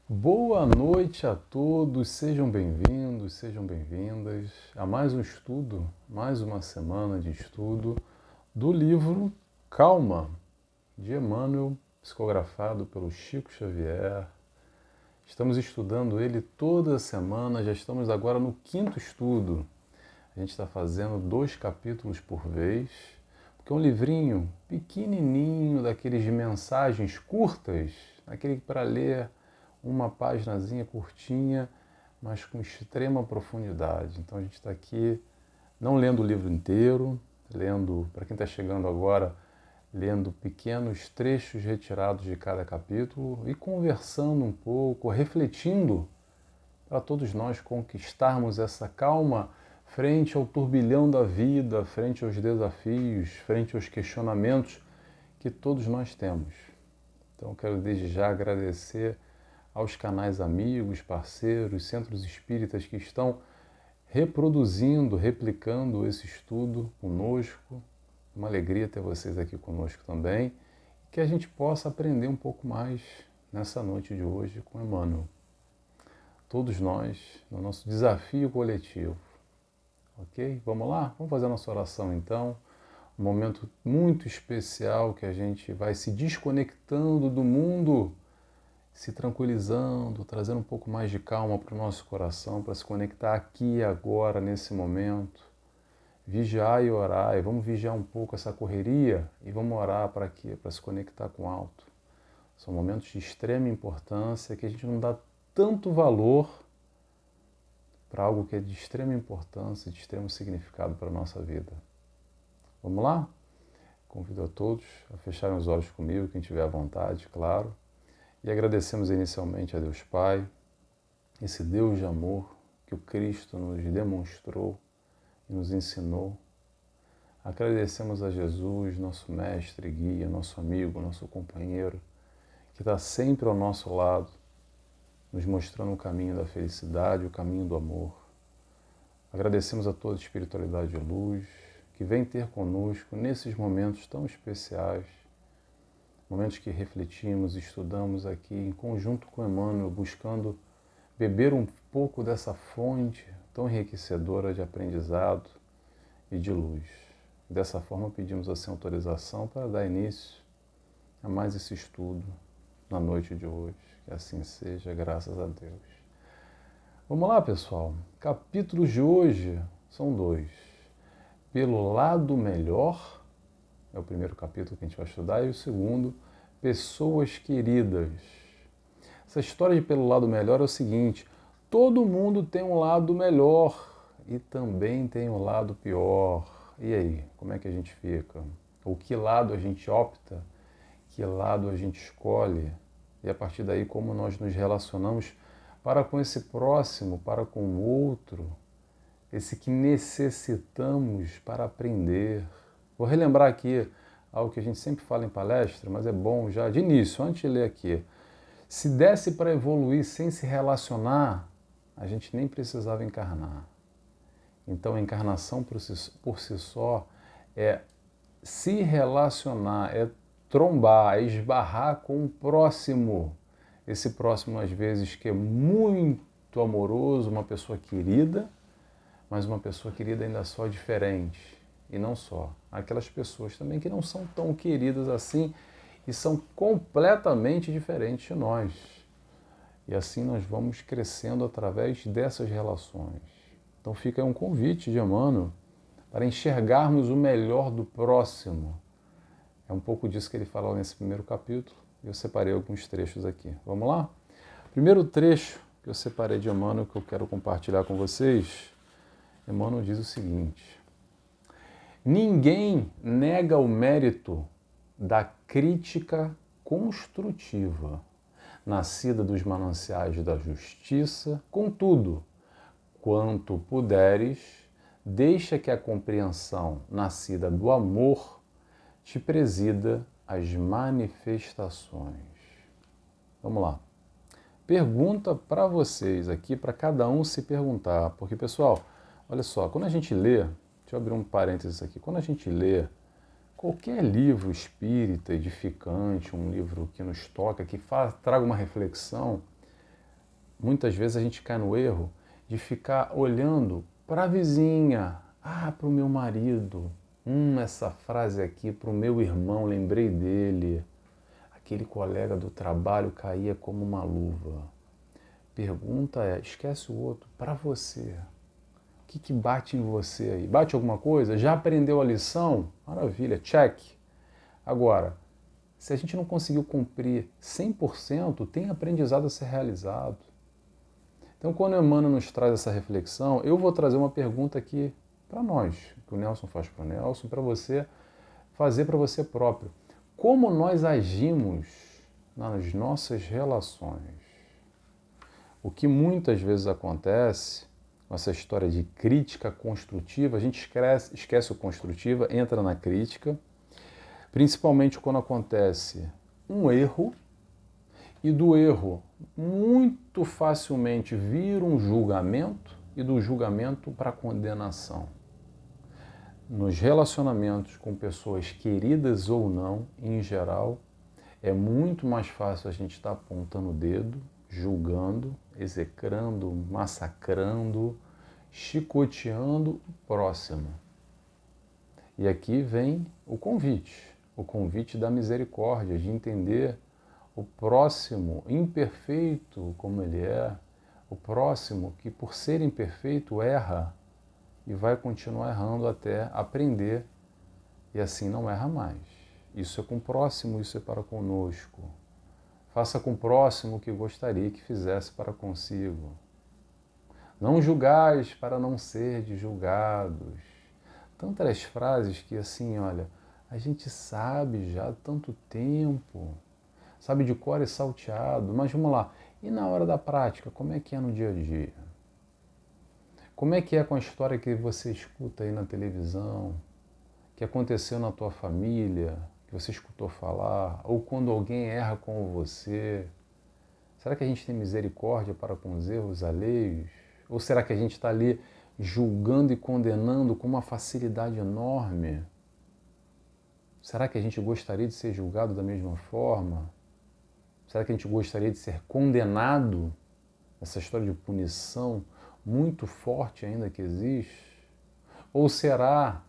Boa noite a todos, sejam bem-vindos, sejam bem-vindas a mais um estudo, mais uma semana de estudo do livro Calma, de Emmanuel, psicografado pelo Chico Xavier. Estamos estudando ele toda semana, já estamos agora no quinto estudo. A gente está fazendo 2 capítulos por vez, porque é um livrinho pequenininho, daqueles de mensagens curtas, aquele para ler uma paginazinha curtinha, mas com extrema profundidade. Então a gente está aqui não lendo o livro inteiro, lendo, para quem está chegando agora, lendo pequenos trechos retirados de cada capítulo e conversando um pouco, refletindo para todos nós conquistarmos essa calma frente ao turbilhão da vida, frente aos desafios, frente aos questionamentos que todos nós temos. Então quero desde já agradecer aos canais amigos, parceiros, centros espíritas que estão reproduzindo, replicando esse estudo conosco. Uma alegria ter vocês aqui conosco também. Que a gente possa aprender um pouco mais nessa noite de hoje com Emmanuel. Todos nós, no nosso desafio coletivo. Ok? Vamos lá? Vamos fazer a nossa oração então. Um momento muito especial que a gente vai se desconectando do mundo, se tranquilizando, trazendo um pouco mais de calma para o nosso coração, para se conectar aqui e agora, nesse momento. Vigiar e orar, e vamos vigiar um pouco essa correria e vamos orar para quê? Para se conectar com o alto. São momentos de extrema importância que a gente não dá tanto valor para algo que é de extrema importância, de extremo significado para a nossa vida. Vamos lá? Convido a todos a fecharem os olhos comigo, quem tiver à vontade, claro. E agradecemos inicialmente a Deus Pai, esse Deus de amor que o Cristo nos demonstrou e nos ensinou. Agradecemos a Jesus, nosso mestre, guia, nosso amigo, nosso companheiro, que está sempre ao nosso lado, nos mostrando o caminho da felicidade, o caminho do amor. Agradecemos a toda a espiritualidade de luz que vem ter conosco nesses momentos tão especiais, momentos que refletimos e estudamos aqui em conjunto com Emmanuel, buscando beber um pouco dessa fonte tão enriquecedora de aprendizado e de luz. Dessa forma, pedimos assim autorização para dar início a mais esse estudo na noite de hoje. Que assim seja, graças a Deus. Vamos lá, pessoal. Capítulos de hoje são 2. Pelo lado melhor, é o primeiro capítulo que a gente vai estudar, e o segundo, pessoas queridas. Essa história de pelo lado melhor é o seguinte: todo mundo tem um lado melhor e também tem um lado pior. E aí, como é que a gente fica? Ou que lado a gente opta? Que lado a gente escolhe? E a partir daí, como nós nos relacionamos para com esse próximo, para com o outro, esse que necessitamos para aprender. Vou relembrar aqui algo que a gente sempre fala em palestra, mas é bom já de início, antes de ler aqui. Se desse para evoluir sem se relacionar, a gente nem precisava encarnar. Então a encarnação por si só é se relacionar, é trombar, é esbarrar com o próximo. Esse próximo, às vezes, que é muito amoroso, uma pessoa querida, mas uma pessoa querida ainda só diferente. E não só. Aquelas pessoas também que não são tão queridas assim e são completamente diferentes de nós. E assim nós vamos crescendo através dessas relações. Então fica aí um convite de Emmanuel para enxergarmos o melhor do próximo. É um pouco disso que ele fala nesse primeiro capítulo. Eu separei alguns trechos aqui. Vamos lá? Primeiro trecho que eu separei de Emmanuel, que eu quero compartilhar com vocês, Emmanuel diz o seguinte: ninguém nega o mérito da crítica construtiva, nascida dos mananciais da justiça. Contudo, quanto puderes, deixa que a compreensão nascida do amor te presida as manifestações. Vamos lá. Pergunta para vocês aqui, para cada um se perguntar, porque, pessoal, olha só, quando a gente lê, deixa eu abrir um parênteses aqui, quando a gente lê qualquer livro espírita, edificante, um livro que nos toca, que traga uma reflexão, muitas vezes a gente cai no erro de ficar olhando para a vizinha, para o meu marido, essa frase aqui, para o meu irmão, lembrei dele, aquele colega do trabalho caía como uma luva. Pergunta é, esquece o outro, para você. O que bate em você aí? Bate alguma coisa? Já aprendeu a lição? Maravilha, check. Agora, se a gente não conseguiu cumprir 100%, tem aprendizado a ser realizado. Então, quando o Emmanuel nos traz essa reflexão, eu vou trazer uma pergunta aqui para nós, que o Nelson faz para o Nelson, para você fazer para você próprio. Como nós agimos nas nossas relações? O que muitas vezes acontece, com essa história de crítica construtiva, a gente esquece o construtiva, entra na crítica, principalmente quando acontece um erro, e do erro muito facilmente vira um julgamento e do julgamento para condenação. Nos relacionamentos com pessoas queridas ou não, em geral, é muito mais fácil a gente estar apontando o dedo, julgando, execrando, massacrando, chicoteando o próximo. E aqui vem o convite da misericórdia, de entender o próximo imperfeito como ele é, o próximo que por ser imperfeito erra e vai continuar errando até aprender e assim não erra mais. Isso é com o próximo, isso é para conosco. Faça com o próximo o que gostaria que fizesse para consigo. Não julgais para não ser julgados. Tantas frases que assim, olha, a gente sabe já há tanto tempo, sabe de cor e salteado, mas vamos lá, e na hora da prática, como é que é no dia a dia? Como é que é com a história que você escuta aí na televisão, que aconteceu na tua família, que você escutou falar, ou quando alguém erra com você? Será que a gente tem misericórdia para com os erros alheios? Ou será que a gente está ali julgando e condenando com uma facilidade enorme? Será que a gente gostaria de ser julgado da mesma forma? Será que a gente gostaria de ser condenado? Essa história de punição muito forte ainda que existe? Ou será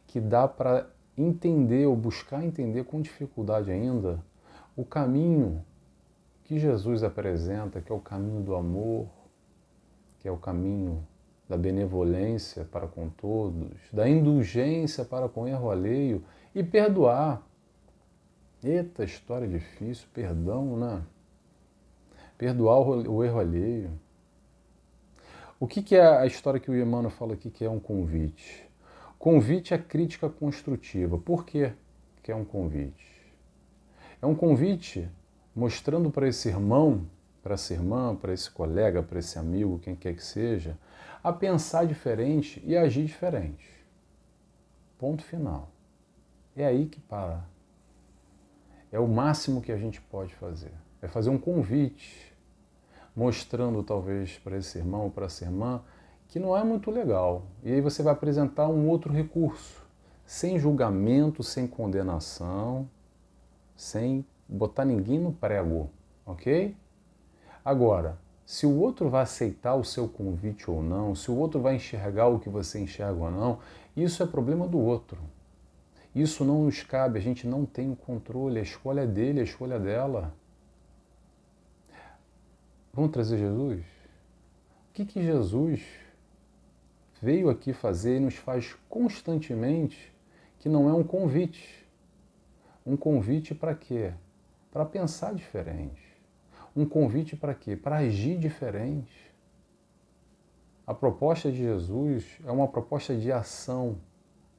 que dá para entender ou buscar entender com dificuldade ainda o caminho que Jesus apresenta, que é o caminho do amor, que é o caminho da benevolência para com todos, da indulgência para com o erro alheio e perdoar. Eita, história difícil, perdão, né? Perdoar o erro alheio. O que é a história que o Emmanuel fala aqui que é um convite? Convite é crítica construtiva. Por quê que é um convite? É um convite mostrando para esse irmão, para essa irmã, para esse colega, para esse amigo, quem quer que seja, a pensar diferente e agir diferente. Ponto final. É aí que para. É o máximo que a gente pode fazer. É fazer um convite, mostrando talvez para esse irmão ou para essa irmã que não é muito legal. E aí você vai apresentar um outro recurso, sem julgamento, sem condenação, sem botar ninguém no prego, ok? Agora, se o outro vai aceitar o seu convite ou não, se o outro vai enxergar o que você enxerga ou não, isso é problema do outro. Isso não nos cabe, a gente não tem o controle, a escolha é dele, a escolha é dela. Vamos trazer Jesus? O que Jesus veio aqui fazer e nos faz constantemente que não é um convite? Um convite para quê? Para pensar diferente. Um convite para quê? Para agir diferente. A proposta de Jesus é uma proposta de ação,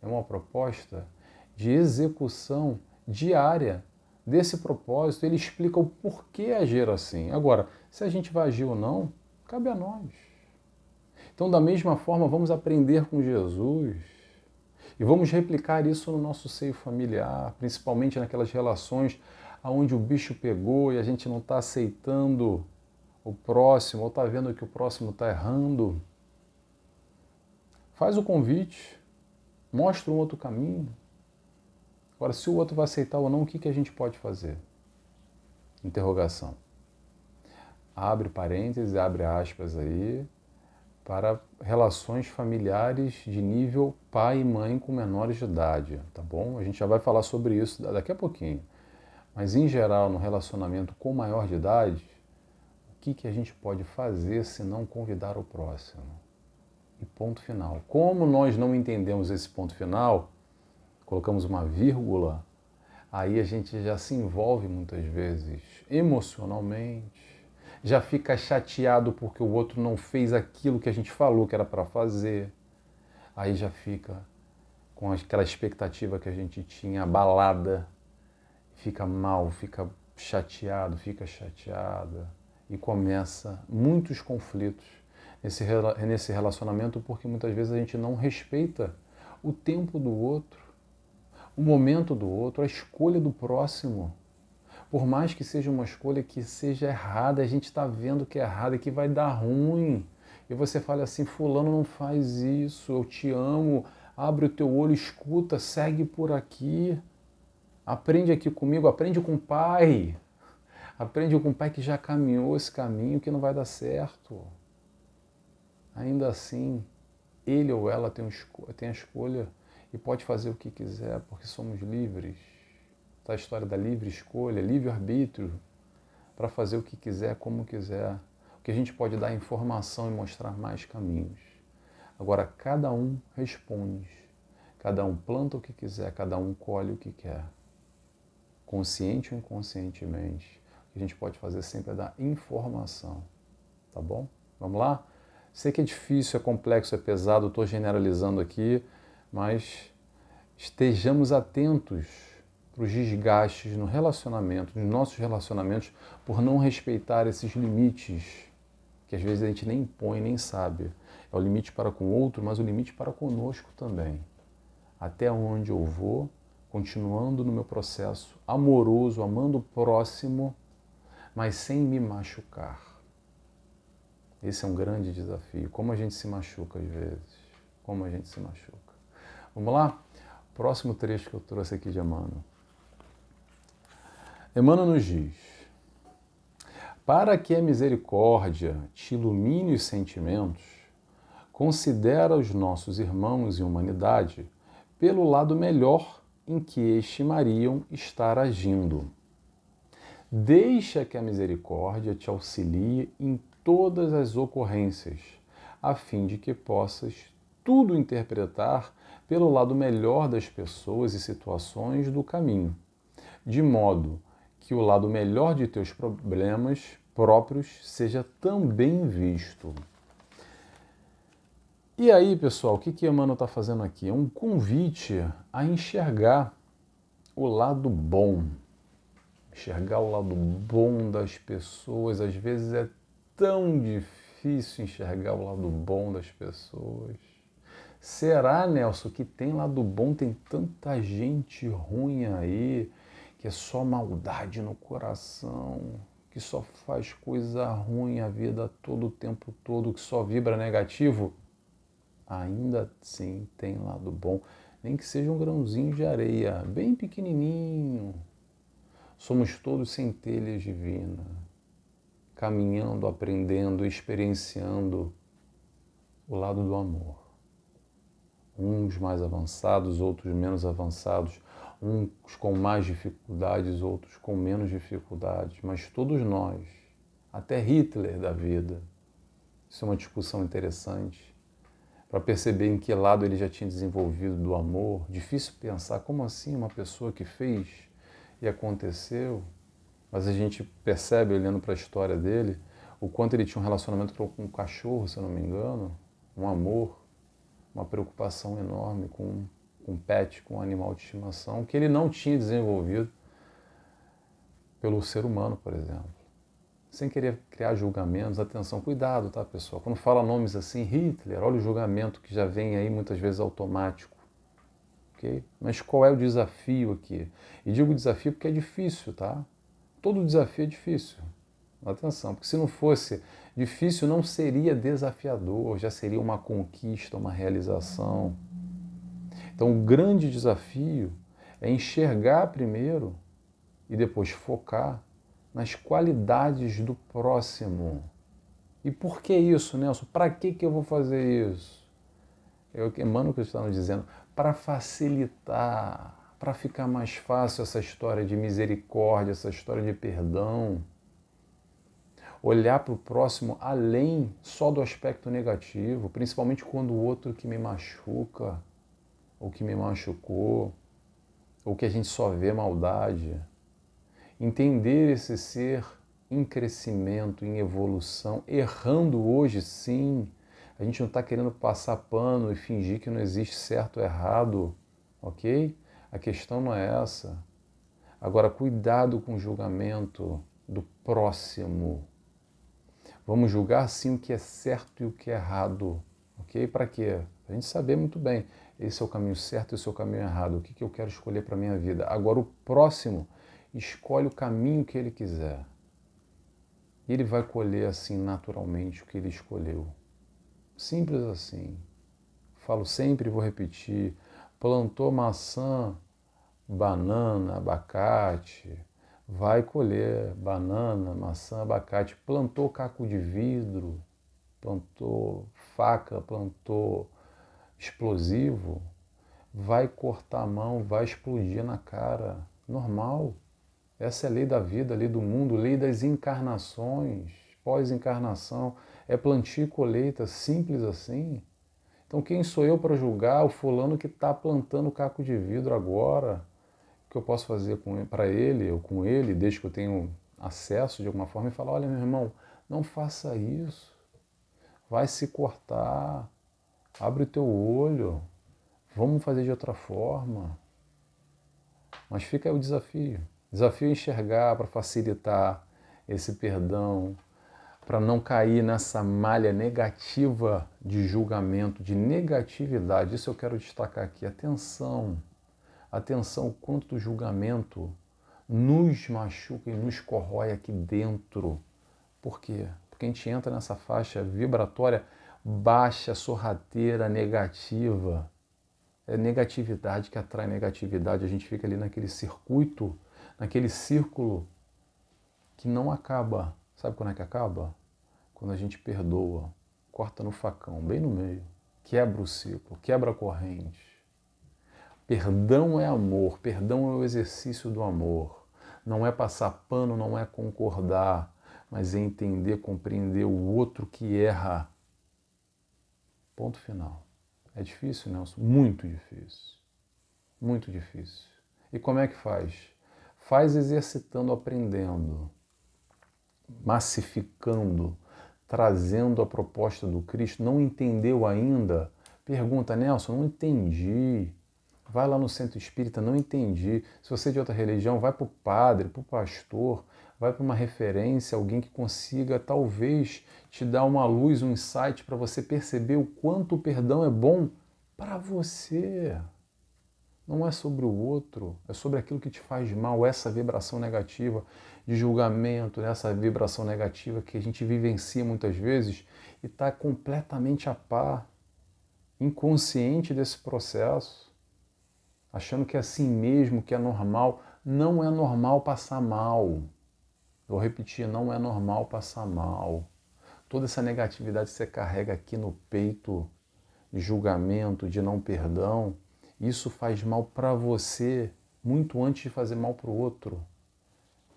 é uma proposta de execução diária desse propósito. Ele explica o porquê agir assim. Agora, se a gente vai agir ou não, cabe a nós. Então, da mesma forma, vamos aprender com Jesus e vamos replicar isso no nosso seio familiar, principalmente naquelas relações onde o bicho pegou e a gente não está aceitando o próximo ou está vendo que o próximo está errando. Faz o convite, mostra um outro caminho. Agora, se o outro vai aceitar ou não, o que a gente pode fazer? Interrogação. abre parênteses, abre aspas aí, para relações familiares de nível pai e mãe com menores de idade, tá bom? A gente já vai falar sobre isso daqui a pouquinho. Mas, em geral, no relacionamento com maior de idade, o que a gente pode fazer se não convidar o próximo? E ponto final. Como nós não entendemos esse ponto final, colocamos uma vírgula, aí a gente já se envolve muitas vezes emocionalmente, já fica chateado porque o outro não fez aquilo que a gente falou que era para fazer, aí já fica com aquela expectativa que a gente tinha abalada, fica mal, fica chateado, fica chateada e começa muitos conflitos nesse relacionamento porque muitas vezes a gente não respeita o tempo do outro, o momento do outro, a escolha do próximo. Por mais que seja uma escolha que seja errada, a gente está vendo que é errada e que vai dar ruim. E você fala assim, fulano, não faz isso, eu te amo, abre o teu olho, escuta, segue por aqui. Aprende aqui comigo, aprende com o pai. Aprende com o pai que já caminhou esse caminho que não vai dar certo. Ainda assim, ele ou ela tem a escolha e pode fazer o que quiser, porque somos livres. Tá a história da livre escolha, livre-arbítrio, para fazer o que quiser, como quiser. O que a gente pode dar é informação e mostrar mais caminhos. Agora, cada um responde, cada um planta o que quiser, cada um colhe o que quer. Consciente ou inconscientemente, o que a gente pode fazer sempre é dar informação, tá bom? Vamos lá? Sei que é difícil, é complexo, é pesado, estou generalizando aqui, mas estejamos atentos para os desgastes no relacionamento, nos nossos relacionamentos, por não respeitar esses limites que às vezes a gente nem impõe, nem sabe. É o limite para com o outro, mas o limite para conosco também. Até onde eu vou, continuando no meu processo amoroso, amando o próximo, mas sem me machucar. Esse é um grande desafio. Como a gente se machuca às vezes. Como a gente se machuca. Vamos lá? Próximo trecho que eu trouxe aqui de Emmanuel. Emmanuel nos diz: para que a misericórdia te ilumine os sentimentos, considera os nossos irmãos em humanidade pelo lado melhor em que estimariam estar agindo. Deixa que a misericórdia te auxilie em todas as ocorrências, a fim de que possas tudo interpretar pelo lado melhor das pessoas e situações do caminho, de modo que o lado melhor de teus problemas próprios seja também visto. E aí, pessoal, o que Emmanuel está fazendo aqui? É um convite a enxergar o lado bom. Enxergar o lado bom das pessoas. Às vezes é tão difícil enxergar o lado bom das pessoas. Será, Nelson, que tem lado bom? Tem tanta gente ruim aí, que é só maldade no coração, que só faz coisa ruim a vida todo o tempo todo, que só vibra negativo? Ainda assim tem lado bom, nem que seja um grãozinho de areia, bem pequenininho. Somos todos centelhas divinas, caminhando, aprendendo, experienciando o lado do amor. Uns mais avançados, outros menos avançados, uns com mais dificuldades, outros com menos dificuldades, mas todos nós, até Hitler da vida. Isso é uma discussão interessante, para perceber em que lado ele já tinha desenvolvido do amor. Difícil pensar, como assim uma pessoa que fez e aconteceu, mas a gente percebe, olhando para a história dele, o quanto ele tinha um relacionamento com um cachorro, se eu não me engano, um amor, uma preocupação enorme com um pet, com um animal de estimação, que ele não tinha desenvolvido pelo ser humano, por exemplo. Sem querer criar julgamentos, atenção, cuidado, tá, pessoal? Quando fala nomes assim, Hitler, olha o julgamento que já vem aí muitas vezes automático, ok? Mas qual é o desafio aqui? E digo desafio porque é difícil, tá? Todo desafio é difícil. Atenção, porque se não fosse difícil, não seria desafiador, já seria uma conquista, uma realização. Então, o grande desafio é enxergar primeiro e depois focar nas qualidades do próximo. E por que isso, Nelson? Para que eu vou fazer isso? É o que Emmanuel está nos dizendo, para facilitar, para ficar mais fácil essa história de misericórdia, essa história de perdão. Olhar para o próximo além só do aspecto negativo, principalmente quando o outro que me machuca, ou que me machucou, ou que a gente só vê maldade. Entender esse ser em crescimento, em evolução, errando hoje sim. A gente não está querendo passar pano e fingir que não existe certo ou errado, ok? A questão não é essa. Agora, cuidado com o julgamento do próximo. Vamos julgar sim o que é certo e o que é errado, ok? Para quê? Para a gente saber muito bem, esse é o caminho certo, esse é o caminho errado, o que eu quero escolher para a minha vida. Agora, o próximo escolhe o caminho que ele quiser. E ele vai colher assim naturalmente o que ele escolheu. Simples assim. Falo sempre e vou repetir. Plantou maçã, banana, abacate, vai colher banana, maçã, abacate. Plantou caco de vidro, plantou faca, plantou explosivo, vai cortar a mão, vai explodir na cara. Normal. Essa é a lei da vida, a lei do mundo, a lei das encarnações, pós-encarnação. É plantio e colheita, simples assim. Então quem sou eu para julgar o fulano que está plantando caco de vidro agora? O que eu posso fazer para ele ou com ele, desde que eu tenho acesso de alguma forma, e falar, olha meu irmão, não faça isso. Vai se cortar, abre o teu olho, vamos fazer de outra forma. Mas fica aí o desafio. Desafio é enxergar para facilitar esse perdão, para não cair nessa malha negativa de julgamento, de negatividade. Isso eu quero destacar aqui. Atenção, atenção, o quanto do julgamento nos machuca e nos corrói aqui dentro. Por quê? Porque a gente entra nessa faixa vibratória baixa, sorrateira, negativa. É negatividade que atrai negatividade. A gente fica ali naquele circuito, naquele círculo que não acaba. Sabe quando é que acaba? Quando a gente perdoa, corta no facão, bem no meio, quebra o ciclo, quebra a corrente. Perdão é amor, perdão é o exercício do amor. Não é passar pano, não é concordar, mas é entender, compreender o outro que erra. Ponto final. É difícil, Nelson? Muito difícil. Muito difícil. E como é que faz? Faz exercitando, aprendendo, massificando, trazendo a proposta do Cristo. Não entendeu ainda? Pergunta, Nelson, não entendi. Vai lá no centro espírita, não entendi. Se você é de outra religião, vai para o padre, para o pastor, vai para uma referência, alguém que consiga talvez te dar uma luz, um insight para você perceber o quanto o perdão é bom para você. Não é sobre o outro, é sobre aquilo que te faz mal, essa vibração negativa de julgamento, essa vibração negativa que a gente vivencia muitas vezes e está completamente a par, inconsciente desse processo, achando que é assim mesmo, que é normal. Não é normal passar mal. Vou repetir, não é normal passar mal. Toda essa negatividade que você carrega aqui no peito, de julgamento, de não perdão, isso faz mal para você muito antes de fazer mal para o outro.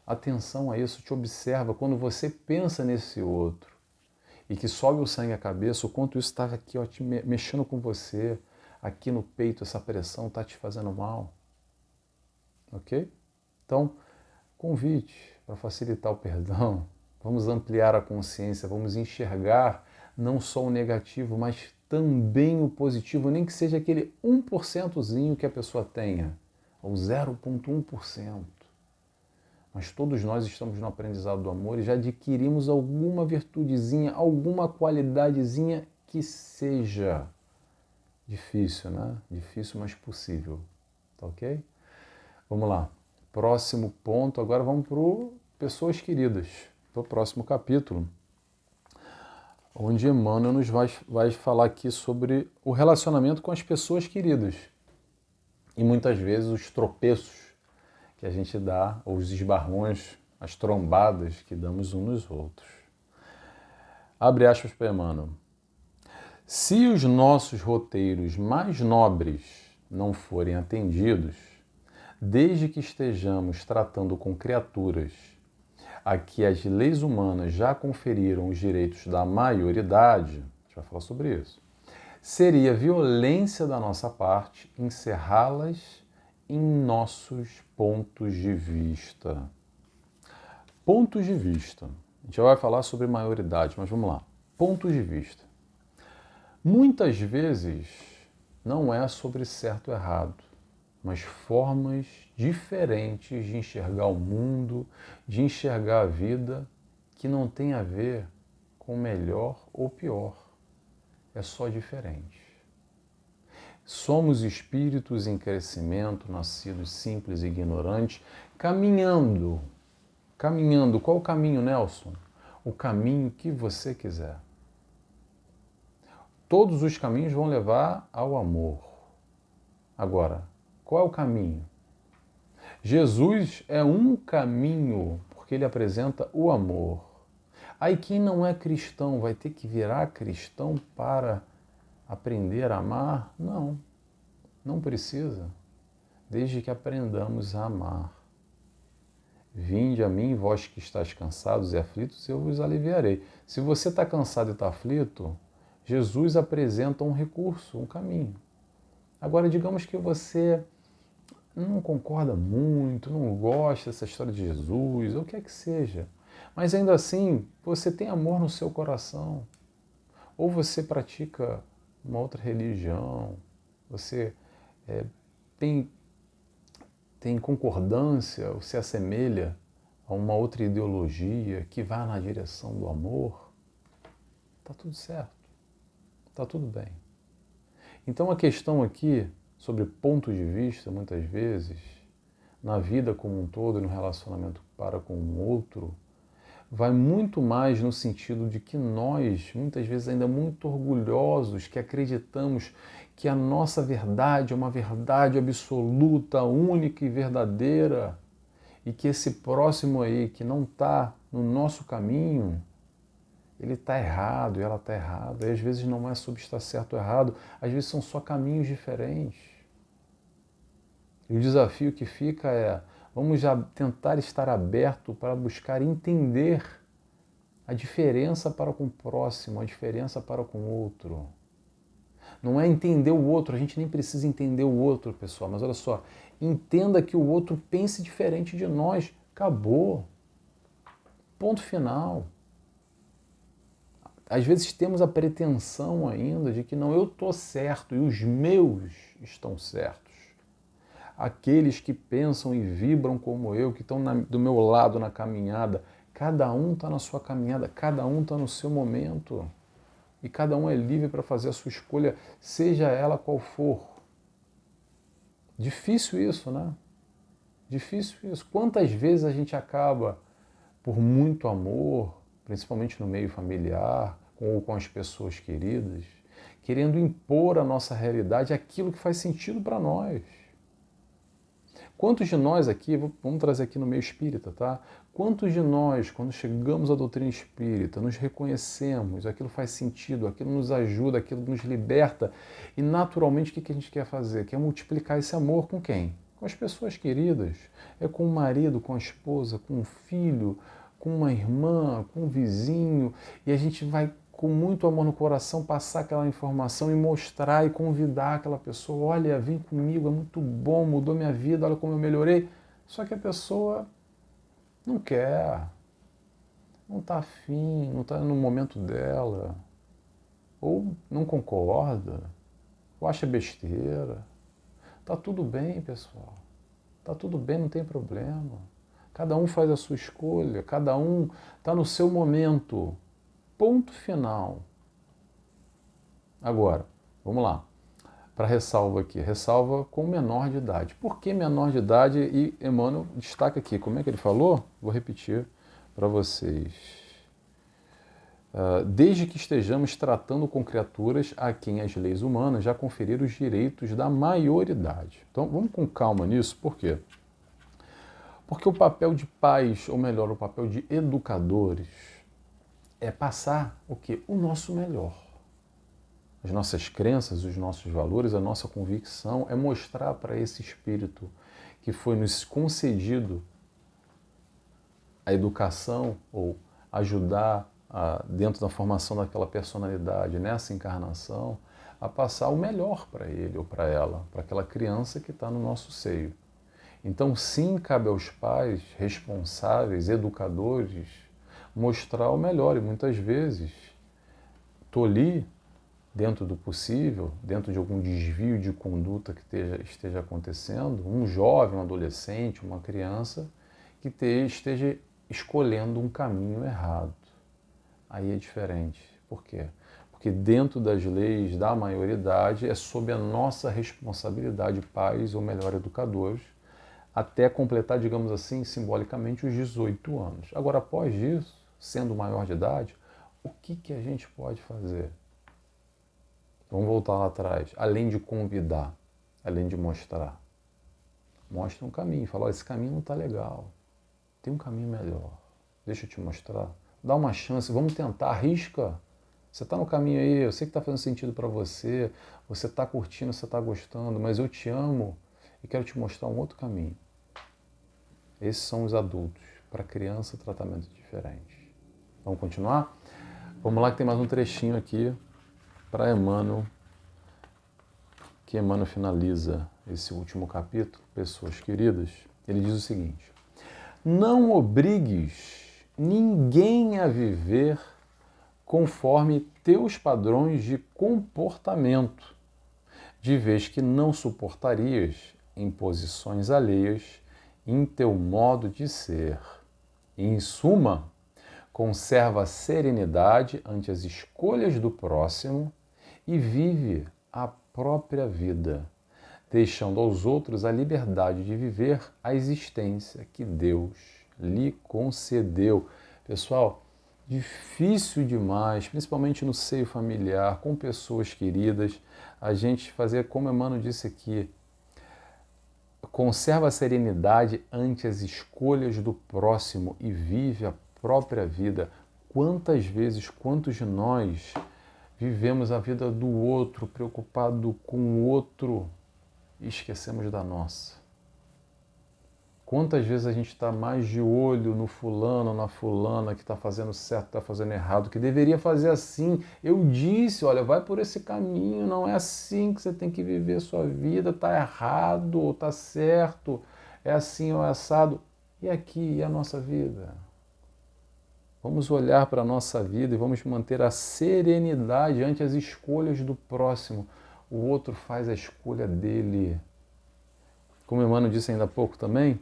Atenção a isso, te observa quando você pensa nesse outro e que sobe o sangue à cabeça, o quanto isso está aqui ó, mexendo com você, aqui no peito, essa pressão está te fazendo mal. Ok? Então, convite para facilitar o perdão, vamos ampliar a consciência, vamos enxergar não só o negativo, mas também o positivo, nem que seja aquele 1%zinho que a pessoa tenha, ou 0,1%. Mas todos nós estamos no aprendizado do amor e já adquirimos alguma virtudezinha, alguma qualidadezinha que seja. Difícil, né? Difícil, mas possível. Tá ok? Vamos lá. Próximo ponto, agora vamos para o Pessoas Queridas, para o próximo capítulo, onde Emmanuel nos vai falar aqui sobre o relacionamento com as pessoas queridas. E muitas vezes os tropeços que a gente dá, ou os esbarrões, as trombadas que damos uns nos outros. Abre aspas para Emmanuel. Se os nossos roteiros mais nobres não forem atendidos, desde que estejamos tratando com criaturas a que as leis humanas já conferiram os direitos da maioridade, a gente vai falar sobre isso, seria violência da nossa parte encerrá-las em nossos pontos de vista. Pontos de vista. A gente já vai falar sobre maioridade, mas vamos lá. Pontos de vista. Muitas vezes não é sobre certo ou errado, mas formas diferentes de enxergar o mundo, de enxergar a vida, que não tem a ver com melhor ou pior. É só diferente. Somos espíritos em crescimento, nascidos simples e ignorantes, caminhando. Qual o caminho, Nelson? O caminho que você quiser. Todos os caminhos vão levar ao amor. Agora, qual é o caminho? Jesus é um caminho, porque ele apresenta o amor. Aí quem não é cristão vai ter que virar cristão para aprender a amar? Não, não precisa. Desde que aprendamos a amar. Vinde a mim, vós que estáis cansados e aflitos, eu vos aliviarei. Se você está cansado e está aflito, Jesus apresenta um recurso, um caminho. Agora, digamos que você não concorda muito, não gosta dessa história de Jesus, ou o que é que seja, mas ainda assim você tem amor no seu coração, ou você pratica uma outra religião, você tem concordância, ou se assemelha a uma outra ideologia que vá na direção do amor, está tudo certo, está tudo bem. Então a questão aqui sobre ponto de vista, muitas vezes, na vida como um todo e no relacionamento para com o outro, vai muito mais no sentido de que nós, muitas vezes ainda muito orgulhosos, que acreditamos que a nossa verdade é uma verdade absoluta, única e verdadeira, e que esse próximo aí, que não está no nosso caminho, ele está errado e ela está errada. E às vezes não é sobre estar certo ou errado, às vezes são só caminhos diferentes. E o desafio que fica é, vamos já tentar estar aberto para buscar entender a diferença para com o próximo, a diferença para com o outro. Não é entender o outro, a gente nem precisa entender o outro, pessoal, mas olha só, entenda que o outro pense diferente de nós. Acabou. Ponto final. Às vezes temos a pretensão ainda de que não, eu estou certo e os meus estão certos. Aqueles que pensam e vibram como eu, que estão do meu lado na caminhada, cada um está na sua caminhada, cada um está no seu momento. E cada um é livre para fazer a sua escolha, seja ela qual for. Difícil isso, né? Difícil isso. Quantas vezes a gente acaba, por muito amor, principalmente no meio familiar, ou com as pessoas queridas, querendo impor à nossa realidade aquilo que faz sentido para nós. Quantos de nós aqui, vamos trazer aqui no meio espírita, tá? Quantos de nós, quando chegamos à doutrina espírita, nos reconhecemos, aquilo faz sentido, aquilo nos ajuda, aquilo nos liberta, e naturalmente o que a gente quer fazer? Quer multiplicar esse amor com quem? Com as pessoas queridas. É com o marido, com a esposa, com o filho, com uma irmã, com um vizinho, e a gente vai com muito amor no coração passar aquela informação e mostrar e convidar aquela pessoa, olha, vem comigo, é muito bom, mudou minha vida, olha como eu melhorei. Só que a pessoa não quer, não está afim, não está no momento dela, ou não concorda, ou acha besteira. Tá tudo bem, pessoal, tá tudo bem, não tem problema. Cada um faz a sua escolha, cada um está no seu momento. Ponto final. Agora, vamos lá. Para ressalva aqui. Ressalva com menor de idade. Por que menor de idade? E Emmanuel destaca aqui. Como é que ele falou? Vou repetir para vocês. Desde que estejamos tratando com criaturas a quem as leis humanas já conferiram os direitos da maioridade. Então, vamos com calma nisso. Por quê? Porque o papel de pais, ou melhor, o papel de educadores, é passar o quê? O nosso melhor. As nossas crenças, os nossos valores, a nossa convicção é mostrar para esse espírito que foi nos concedido a educação ou ajudar dentro da formação daquela personalidade, nessa encarnação, a passar o melhor para ele ou para ela, para aquela criança que está no nosso seio. Então, sim, cabe aos pais responsáveis, educadores, mostrar o melhor. E muitas vezes, tolir, dentro do possível, dentro de algum desvio de conduta que esteja acontecendo, um jovem, um adolescente, uma criança que esteja escolhendo um caminho errado. Aí é diferente. Por quê? Porque dentro das leis da maioridade é sob a nossa responsabilidade, pais ou melhor, educadores, até completar, digamos assim, simbolicamente os 18 anos. Agora, após isso, sendo maior de idade, o que a gente pode fazer? Vamos voltar lá atrás. Além de convidar, além de mostrar. Mostra um caminho. Fala, esse caminho não está legal. Tem um caminho melhor. Deixa eu te mostrar. Dá uma chance, vamos tentar, arrisca. Você está no caminho aí, eu sei que está fazendo sentido para você, você está curtindo, você está gostando, mas eu te amo e quero te mostrar um outro caminho. Esses são os adultos. Para criança, tratamento diferente. Vamos continuar? Vamos lá que tem mais um trechinho aqui para Emmanuel, que Emmanuel finaliza esse último capítulo, pessoas queridas. Ele diz o seguinte: não obrigues ninguém a viver conforme teus padrões de comportamento, de vez que não suportarias imposições alheias em teu modo de ser. Em suma, conserva a serenidade ante as escolhas do próximo e vive a própria vida, deixando aos outros a liberdade de viver a existência que Deus lhe concedeu. Pessoal, difícil demais, principalmente no seio familiar, com pessoas queridas, a gente fazer, como Emmanuel disse aqui, conserva a serenidade ante as escolhas do próximo e vive a própria vida. Quantas vezes, quantos de nós vivemos a vida do outro, preocupado com o outro, e esquecemos da nossa? Quantas vezes a gente está mais de olho no fulano, na fulana, que está fazendo certo, está fazendo errado, que deveria fazer assim. Eu disse, olha, vai por esse caminho, não é assim que você tem que viver a sua vida, está errado ou está certo, é assim ou é assado. E aqui, e a nossa vida? Vamos olhar para a nossa vida e vamos manter a serenidade ante as escolhas do próximo. O outro faz a escolha dele. Como Emmanuel disse ainda há pouco também,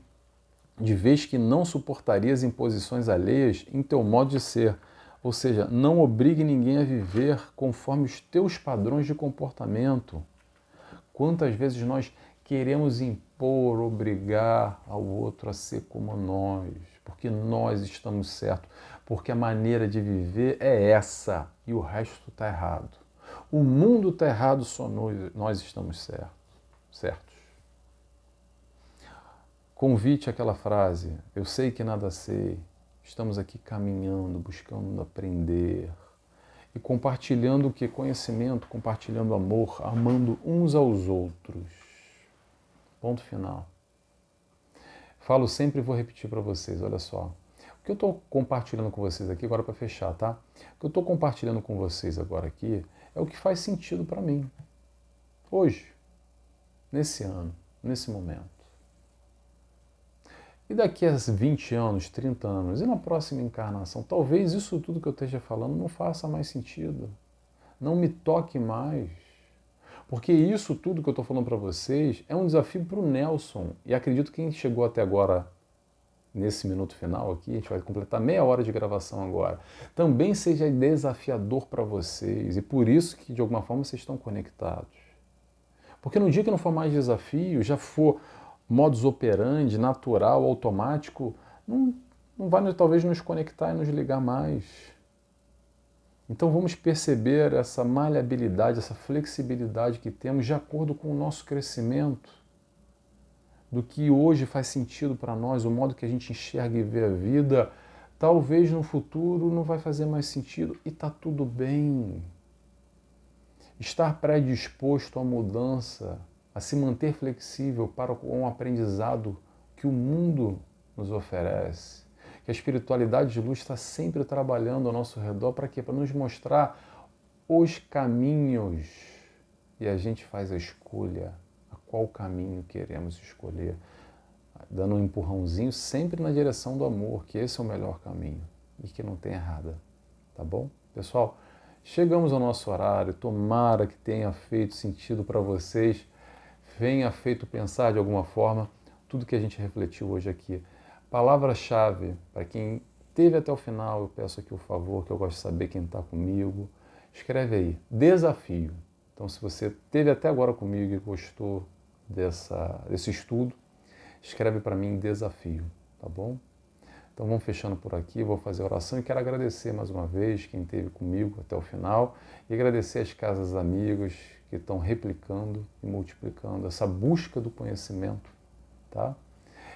de vez que não suportarias imposições alheias em teu modo de ser. Ou seja, não obrigue ninguém a viver conforme os teus padrões de comportamento. Quantas vezes nós queremos impor, obrigar ao outro a ser como nós, porque nós estamos certos, porque a maneira de viver é essa e o resto está errado. O mundo está errado, só nós estamos certos. Convite àquela frase, eu sei que nada sei, estamos aqui caminhando, buscando aprender e compartilhando o que? Conhecimento, compartilhando amor, amando uns aos outros. Ponto final. Falo sempre e vou repetir para vocês, olha só. O que eu estou compartilhando com vocês aqui, agora para fechar, tá? O que eu estou compartilhando com vocês agora aqui é o que faz sentido para mim. Hoje, nesse ano, nesse momento. E daqui a 20 anos, 30 anos, e na próxima encarnação, talvez isso tudo que eu esteja falando não faça mais sentido. Não me toque mais. Porque isso tudo que eu estou falando para vocês é um desafio para o Nelson. E acredito que quem chegou até agora, nesse minuto final aqui, a gente vai completar meia hora de gravação agora, também seja desafiador para vocês. E por isso que, de alguma forma, vocês estão conectados. Porque no dia que não for mais desafio, já for modus operandi, natural, automático, não vai talvez nos conectar e nos ligar mais. Então vamos perceber essa maleabilidade, essa flexibilidade que temos de acordo com o nosso crescimento. do que hoje faz sentido para nós, o modo que a gente enxerga e vê a vida, talvez no futuro não vai fazer mais sentido e está tudo bem. Estar predisposto à mudança, a se manter flexível para um aprendizado que o mundo nos oferece, que a espiritualidade de luz está sempre trabalhando ao nosso redor para quê? Para nos mostrar os caminhos e a gente faz a escolha, a qual caminho queremos escolher, dando um empurrãozinho sempre na direção do amor, que esse é o melhor caminho e que não tem errada, tá bom? Pessoal, chegamos ao nosso horário, tomara que tenha feito sentido para vocês, venha feito pensar de alguma forma tudo que a gente refletiu hoje aqui. Palavra-chave, para quem esteve até o final, eu peço aqui o favor, que eu gosto de saber quem está comigo, escreve aí, desafio. Então, se você esteve até agora comigo e gostou desse estudo, escreve para mim desafio, tá bom? Então vamos fechando por aqui, vou fazer a oração e quero agradecer mais uma vez quem esteve comigo até o final e agradecer as casas amigos que estão replicando e multiplicando essa busca do conhecimento, tá?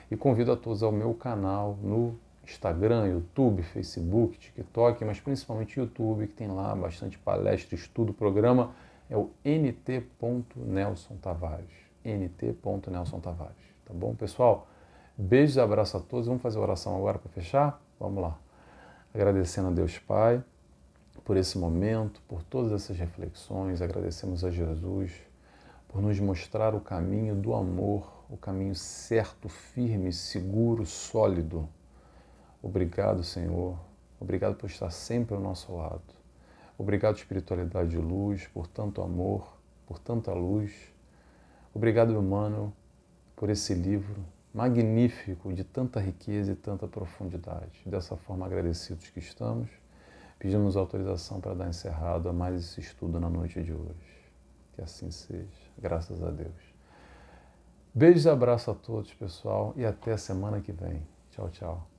E convido a todos ao meu canal no Instagram, YouTube, Facebook, TikTok, mas principalmente YouTube, que tem lá bastante palestra, estudo, programa, é o nt.Nelson Tavares, nt.Nelson Tavares, tá bom, pessoal? Beijos e abraços a todos. Vamos fazer a oração agora para fechar? Vamos lá. Agradecendo a Deus Pai por esse momento, por todas essas reflexões, agradecemos a Jesus por nos mostrar o caminho do amor, o caminho certo, firme, seguro, sólido. Obrigado, Senhor. Obrigado por estar sempre ao nosso lado. Obrigado, espiritualidade de luz, por tanto amor, por tanta luz. Obrigado, Emmanuel, por esse livro magnífico, de tanta riqueza e tanta profundidade. Dessa forma, agradecidos que estamos, pedimos autorização para dar encerrado a mais esse estudo na noite de hoje. Que assim seja, graças a Deus. Beijos e abraço a todos, pessoal, e até a semana que vem. Tchau, tchau.